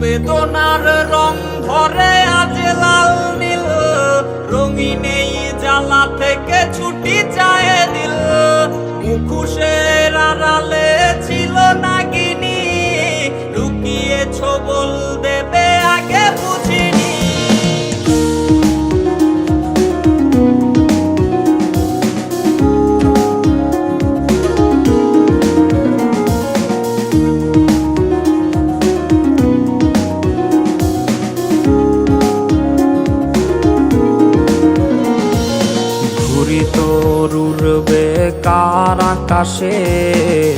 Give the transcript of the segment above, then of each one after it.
বেদনার রং ধরে আজ লাল নীল, রঙিন এই জ্বালা থেকে ছুটি চায় দিল। মুখোশের আড়ালে ছিল নাগিনী, লুকিয়ে ছবল দেবে আগে বুঝিনি। ঘুরি তরুর বেকার আকাশে,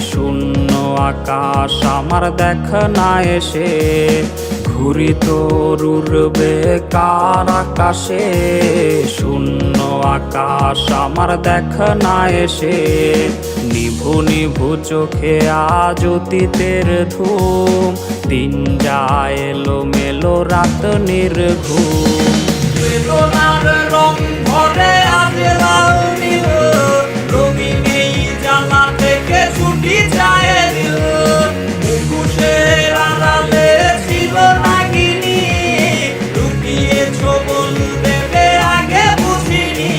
শূন্য আকাশ আমার দেখ না এসে। ঘুরি তরুর বেকার আকাশে, শূন্য আকাশ আমার দেখ না এসে। নিভু নিভু চোখে আজ অতীতের ধূম, দিন যায় এলো মেলো রাত নির্ঘুম। বেদনার রং ধরে আজ লাল নীল, রঙিন এই জ্বালা থেকে ছুটি চায় দিল। মুখোশের আড়ালে ছিল নাগিনী, লুকিয়ে ছবল দেবে আগে বুঝিনি।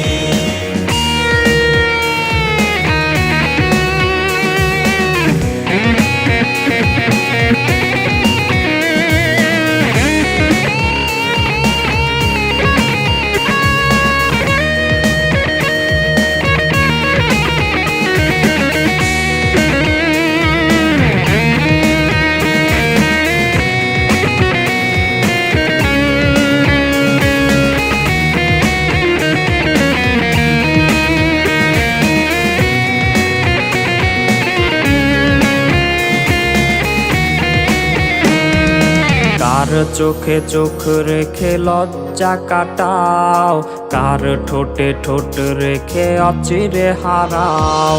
কার চোখে চোখ রেখে লজ্জা কাটাও, কার ঠোঁটে ঠোঁট রেখে অচিরে হারাও।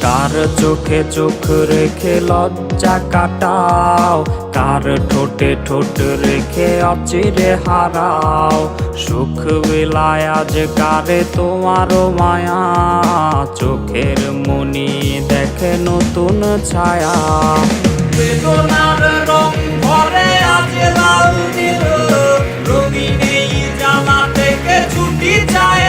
কার চোখে চোখ রেখে লজ্জা কাটাও, কার ঠোঁটে ঠোঁট রেখে অচিরে হারাও। সুখ বিলায় আজ কারে তোমারও মায়া, চোখের মনি দেখে নতুন ছায়া। বেদনার রং ধরে আজ লাল নীল, রঙিন এই জ্বালা থেকে ছুটি চায়